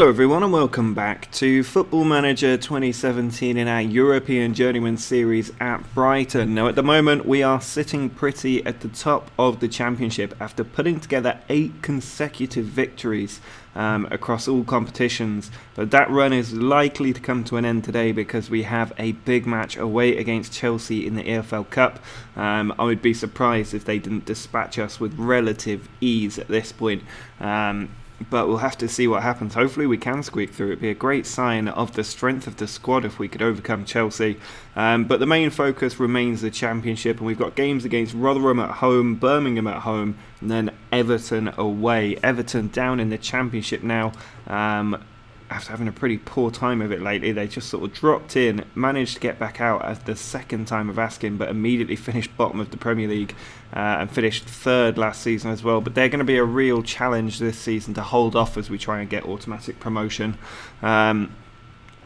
Hello everyone and welcome back to Football Manager 2017 in our European Journeyman series at Brighton. Now at the moment we are sitting pretty at the top of the championship after putting together 8 consecutive victories across all competitions, but that run is likely to come to an end today because we have a big match away against Chelsea in the EFL Cup. I would be surprised if they didn't dispatch us with relative ease at this point. But we'll have to see what happens. Hopefully we can squeak through. It'd be a great sign of the strength of the squad if we could overcome Chelsea. But the main focus remains the Championship, and we've got games against Rotherham at home, Birmingham at home, and then Everton away. Everton down in the Championship now. After having a pretty poor time of it lately, they just sort of dropped in, managed to get back out as the second time of asking, but immediately finished bottom of the Premier League and finished third last season as well. But they're going to be a real challenge this season to hold off as we try and get automatic promotion.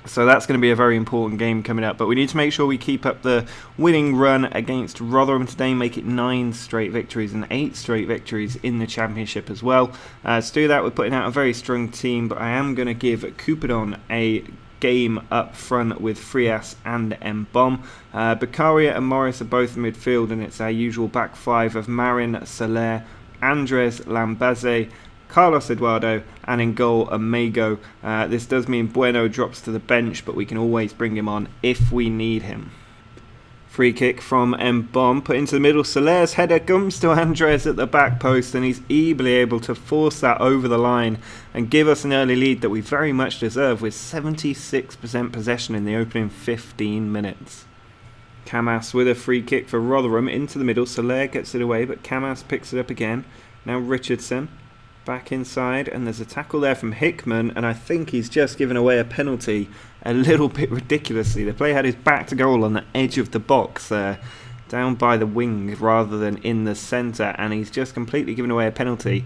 So that's going to be a very important game coming up. But we need to make sure we keep up the winning run against Rotherham today, make it 9 straight victories and 8 straight victories in the Championship as well. To do that, we're putting out a very strong team, but I am going to give Coupadon a game up front with Frias and Mbom. Beccaria and Morris are both in midfield, and it's our usual back 5 of Marin, Soler, Andres, Lambaze, Carlos Eduardo, and in goal, Amigo. This does mean Bueno drops to the bench, but we can always bring him on if we need him. Free kick from Mbom, put into the middle. Soler's header comes to Andres at the back post, and he's easily able to force that over the line and give us an early lead that we very much deserve with 76% possession in the opening 15 minutes. Camas with a free kick for Rotherham into the middle. Soler gets it away, but Camas picks it up again. Now Richardson. Back inside, and there's a tackle there from Hickman, and I think he's just given away a penalty a little bit ridiculously. The player had his back to goal on the edge of the box there, down by the wing rather than in the centre, and he's just completely given away a penalty.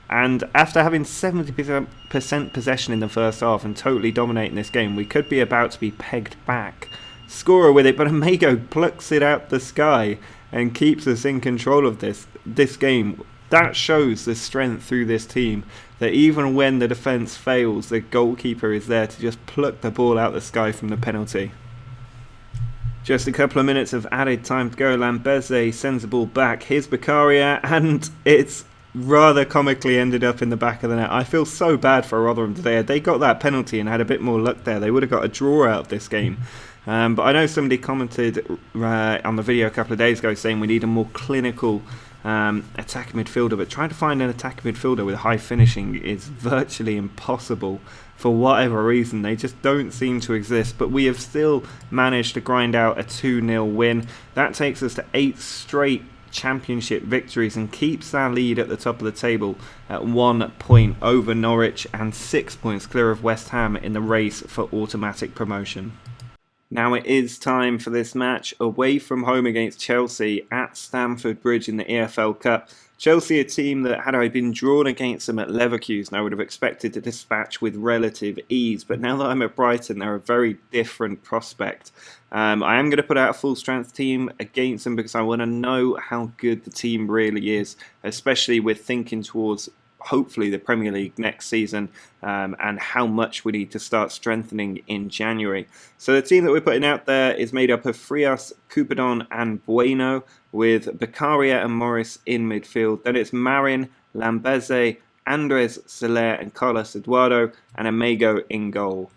And after having 70% possession in the first half and totally dominating this game, we could be about to be pegged back. Scorer with it, but Amigo plucks it out the sky and keeps us in control of this game. That shows the strength through this team, that even when the defence fails, the goalkeeper is there to just pluck the ball out the sky from the penalty. Just a couple of minutes of added time to go. Lambeze sends the ball back. Here's Beccaria, and it's rather comically ended up in the back of the net. I feel so bad for Rotherham today. Had they got that penalty and had a bit more luck there, they would have got a draw out of this game. But I know somebody commented on the video a couple of days ago saying we need a more clinical attacking midfielder, but trying to find an attacking midfielder with high finishing is virtually impossible for whatever reason. They just don't seem to exist, but we have still managed to grind out a 2-0 win. That takes us to 8 straight Championship victories and keeps our lead at the top of the table at 1 point over Norwich and 6 points clear of West Ham in the race for automatic promotion. Now it is time for this match away from home against Chelsea at Stamford Bridge in the EFL Cup. Chelsea, a team that, had I been drawn against them at Leverkusen, I would have expected to dispatch with relative ease. But now that I'm at Brighton, they're a very different prospect. I am going to put out a full-strength team against them because I want to know how good the team really is, especially with thinking towards hopefully the Premier League next season, and how much we need to start strengthening in January. So the team that we're putting out there is made up of Frias, Coupadon and Bueno, with Beccaria and Morris in midfield. Then it's Marin, Lambeze, Andres, Soler and Carlos Eduardo, and Amigo in goal.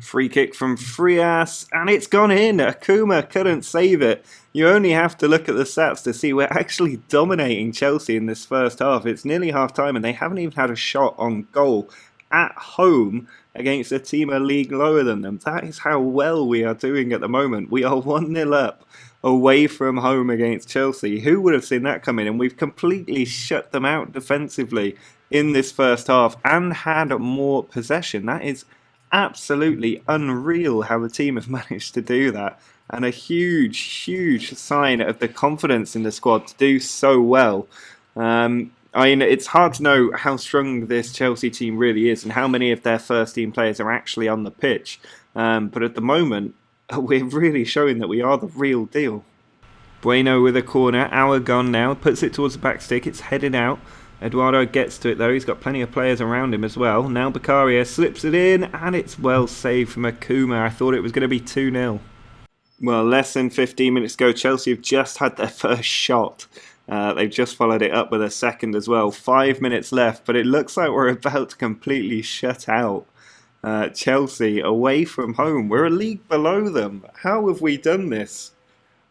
Free kick from Frias, and it's gone in. Akuma couldn't save it. You only have to look at the stats to see we're actually dominating Chelsea in this first half. It's nearly half time and they haven't even had a shot on goal at home against a team a league lower than them. That is how well we are doing at the moment. We are 1-0 up away from home against Chelsea. Who would have seen that coming? And we've completely shut them out defensively in this first half and had more possession. That is absolutely unreal how the team have managed to do that, and a huge sign of the confidence in the squad to do so well. I mean, it's hard to know how strong this Chelsea team really is and how many of their first team players are actually on the pitch, but at the moment we're really showing that we are the real deal. Bueno with a corner, hour gone now, puts it towards the back stick, it's headed out. Eduardo gets to it though, he's got plenty of players around him as well. Now Beccaria slips it in, and it's well saved from Akuma. I thought it was going to be 2-0. Well, less than 15 minutes ago, Chelsea have just had their first shot. They've just followed it up with a second as well. 5 minutes left, but it looks like we're about to completely shut out Chelsea away from home. We're a league below them. How have we done this?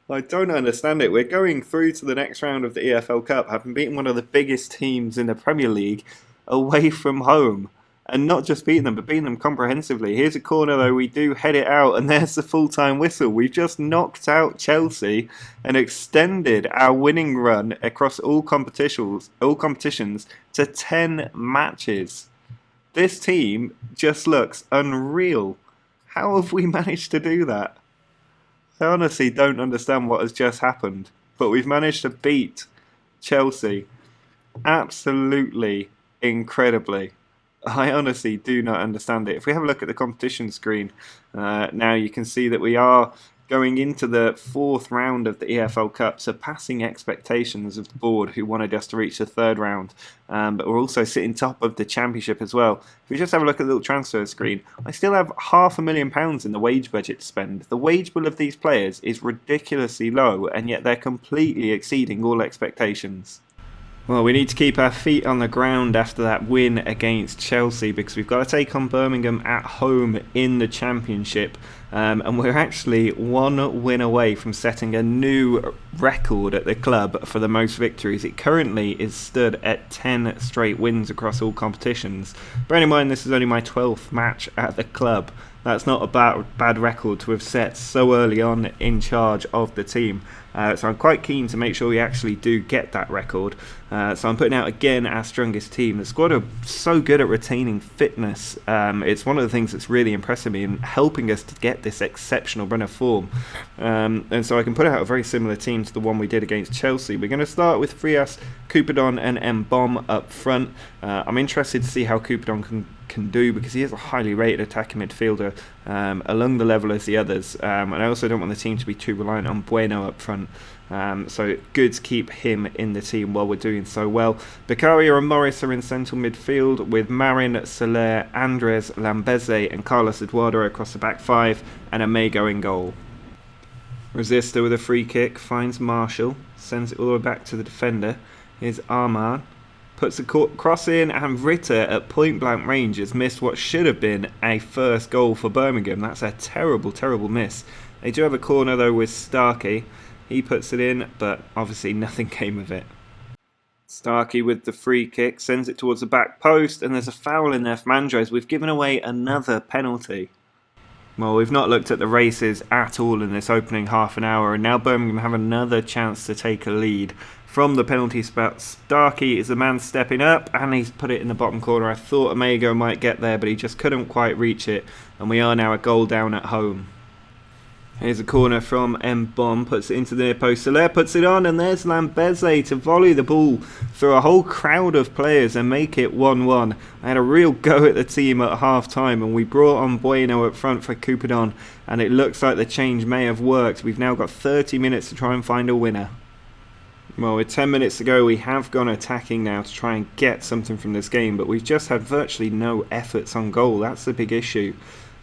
I don't understand it. We're going through to the next round of the EFL Cup, having beaten one of the biggest teams in the Premier League away from home. And not just beating them, but beating them comprehensively. Here's a corner though, we do head it out, and there's the full-time whistle. We've just knocked out Chelsea and extended our winning run across all competitions to 10 matches. This team just looks unreal. How have we managed to do that? I honestly don't understand what has just happened, but we've managed to beat Chelsea absolutely incredibly. I honestly do not understand it. If we have a look at the competition screen, now you can see that we are going into the fourth round of the EFL Cup, surpassing expectations of the board who wanted us to reach the third round. But we're also sitting top of the Championship as well. If we just have a look at the little transfer screen, I still have £500,000 in the wage budget to spend. The wage bill of these players is ridiculously low, and yet they're completely exceeding all expectations. Well, we need to keep our feet on the ground after that win against Chelsea, because we've got to take on Birmingham at home in the Championship, and we're actually one win away from setting a new record at the club for the most victories. It currently is stood at 10 straight wins across all competitions. Bearing in mind this is only my 12th match at the club. That's not a bad record to have set so early on in charge of the team. So I'm quite keen to make sure we actually do get that record. So I'm putting out again our strongest team. The squad are so good at retaining fitness. It's one of the things that's really impressing me and helping us to get this exceptional run of form. And so I can put out a very similar team to the one we did against Chelsea. We're going to start with Frias, Coupadon and Mbom up front. I'm interested to see how Coupadon can do, because he is a highly rated attacking midfielder along the level as the others, and I also don't want the team to be too reliant on Bueno up front, so good to keep him in the team while we're doing so well. Beccaria and Morris are in central midfield with Marin, Soler, Andres, Lambeze and Carlos Eduardo across the back five, and Amego in goal. Resista with a free kick finds Marshall, sends it all the way back to the defender. Here's Arman, puts a cross in, and Ritter at point blank range has missed what should have been a first goal for Birmingham. That's a terrible, terrible miss. They do have a corner though with Starkey. He puts it in, but obviously nothing came of it. Starkey with the free kick sends it towards the back post, and there's a foul in there from Andres. We've given away another penalty. Well, we've not looked at the races at all in this opening half an hour, and now Birmingham have another chance to take a lead from the penalty spot. Starkey is the man stepping up, and he's put it in the bottom corner. I thought Amego might get there, but he just couldn't quite reach it, and we are now a goal down at home. Here's a corner from Mbom, puts it into the near post. Soler puts it on, and there's Lambeze to volley the ball through a whole crowd of players and make it 1-1. I had a real go at the team at half time, and we brought on Bueno up front for Coupadon, and it looks like the change may have worked. We've now got 30 minutes to try and find a winner. Well, with 10 minutes to go, we have gone attacking now to try and get something from this game, but we've just had virtually no efforts on goal. That's the big issue.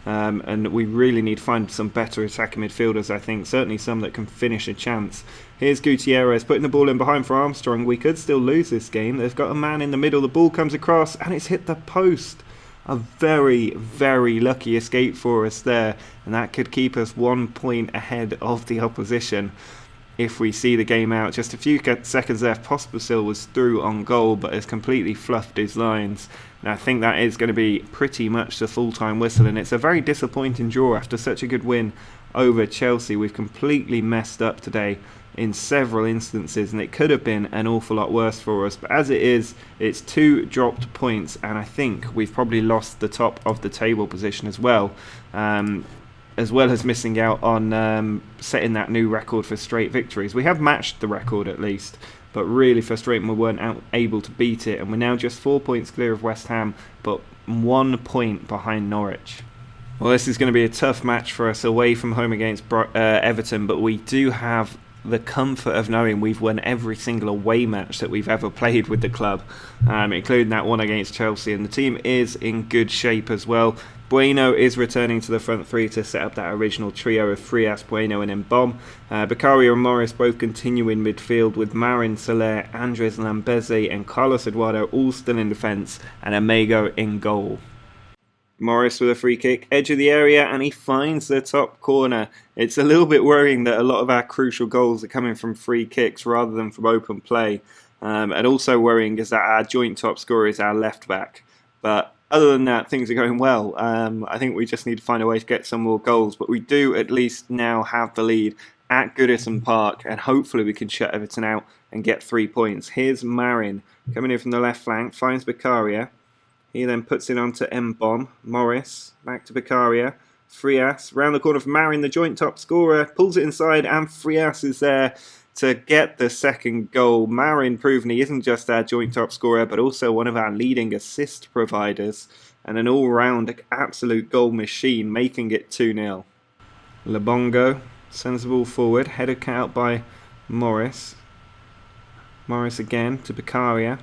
And we really need to find some better attacking midfielders, I think. Certainly some that can finish a chance. Here's Gutierrez putting the ball in behind for Armstrong. We could still lose this game. They've got a man in the middle. The ball comes across and it's hit the post. A very, very lucky escape for us there. And that could keep us 1 point ahead of the opposition if we see the game out. Just a few seconds left. Pospisil was through on goal, but has completely fluffed his lines. And I think that is going to be pretty much the full-time whistle, and it's a very disappointing draw after such a good win over Chelsea. We've completely messed up today in several instances, and it could have been an awful lot worse for us, but as it is, it's 2 dropped points, and I think we've probably lost the top of the table position as well as missing out on setting that new record for straight victories. We have matched the record at least, but really frustrating we weren't able to beat it, and we're now just 4 points clear of West Ham, but 1 point behind Norwich. Well, this is going to be a tough match for us away from home against Everton, but we do have the comfort of knowing we've won every single away match that we've ever played with the club, including that one against Chelsea, and the team is in good shape as well. Bueno is returning to the front three to set up that original trio of Frias, Bueno and Mbom. Beccaria and Morris both continue in midfield, with Marin, Soler, Andres Lambeze and Carlos Eduardo all still in defence, and Amego in goal. Morris with a free kick, edge of the area, and he finds the top corner. It's a little bit worrying that a lot of our crucial goals are coming from free kicks rather than from open play. And also worrying is that our joint top scorer is our left back. But other than that, things are going well. I think we just need to find a way to get some more goals. But we do at least now have the lead at Goodison Park, and hopefully we can shut Everton out and get 3 points. Here's Marin coming in from the left flank, finds Beccaria. He then puts it on to Mbom. Morris, back to Beccaria. Frias, round the corner for Marin, the joint top scorer, pulls it inside, and Frias is there to get the second goal. Marin proving he isn't just our joint top scorer, but also one of our leading assist providers, and an all-round absolute goal machine, making it 2-0. Lebongo sends the ball forward, headed cut out by Morris. Morris again to Beccaria.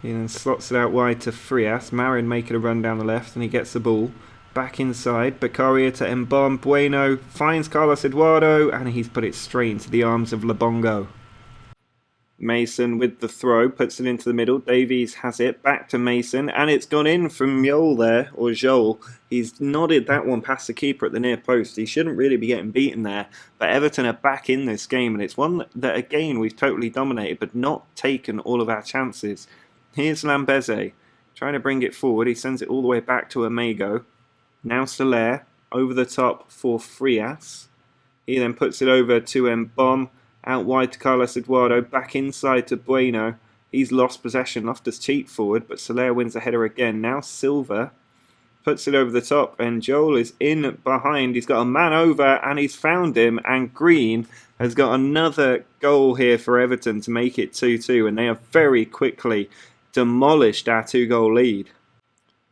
He then slots it out wide to Frias. Marin making a run down the left, and he gets the ball back inside. Beccaria to Mbom. Bueno finds Carlos Eduardo, and he's put it straight into the arms of Lebongo. Mason with the throw, puts it into the middle. Davies has it, back to Mason, and it's gone in from Joel there, or Joel. He's nodded that one past the keeper at the near post. He shouldn't really be getting beaten there, but Everton are back in this game, and it's one that again we've totally dominated, but not taken all of our chances. Here's Lambeze, trying to bring it forward. He sends it all the way back to Amego. Now Soler, over the top for Frias. He then puts it over to Mbom, out wide to Carlos Eduardo, back inside to Bueno. He's lost possession, Loftus cheat forward, but Soler wins the header again. Now Silva puts it over the top, and Joel is in behind. He's got a man over, and he's found him, and Green has got another goal here for Everton to make it 2-2, and they have very quickly demolished our 2-goal lead.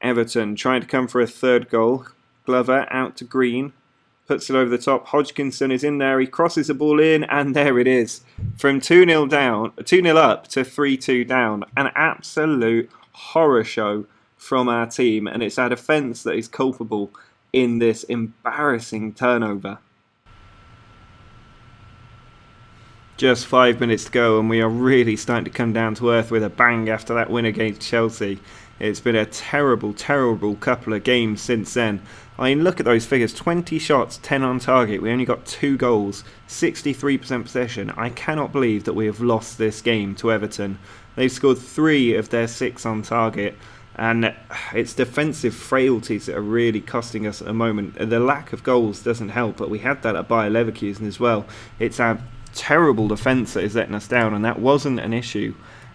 Everton trying to come for a third goal. Glover out to Green, puts it over the top. Hodgkinson is in there. He crosses the ball in, and there it is. From 2-0 down, 2-0 up to 3-2 down. An absolute horror show from our team, and it's our defence that is culpable in this embarrassing turnover. Just 5 minutes to go, and we are really starting to come down to earth with a bang after that win against Chelsea. It's been a terrible, terrible couple of games since then. I mean, look at those figures. 20 shots, 10 on target. We only got 2 goals, 63% possession. I cannot believe that we have lost this game to Everton. They've scored 3 of their 6 on target. And it's defensive frailties that are really costing us at the moment. The lack of goals doesn't help, but we had that at Bayer Leverkusen as well. It's our terrible defence that is letting us down, and that wasn't an issue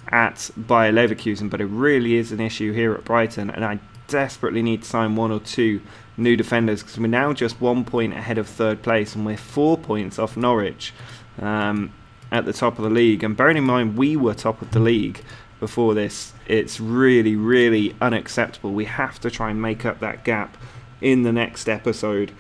at Bayer Leverkusen, but it really is an issue here at Brighton, and I desperately need to sign 1 or 2 new defenders, because we're now just 1 point ahead of third place, and we're 4 points off Norwich at the top of the league. And bearing in mind we were top of the league before this, it's really, really unacceptable. We have to try and make up that gap in the next episode.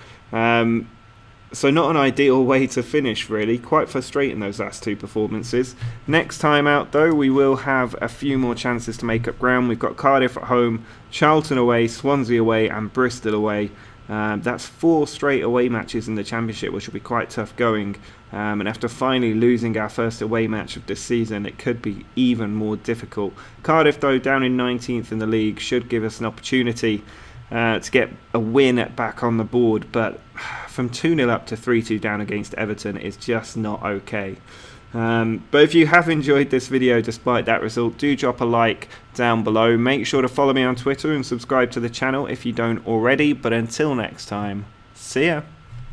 So not an ideal way to finish, really. Quite frustrating, those last 2 performances. Next time out, though, we will have a few more chances to make up ground. We've got Cardiff at home, Charlton away, Swansea away and Bristol away. That's 4 straight away matches in the Championship, which will be quite tough going. And after finally losing our first away match of this season, it could be even more difficult. Cardiff, though, down in 19th in the league, should give us an opportunity to get a win back on the board, but from 2-0 up to 3-2 down against Everton is just not okay. But if you have enjoyed this video despite that result, do drop a like down below. Make sure to follow me on Twitter and subscribe to the channel if you don't already. But until next time, see ya!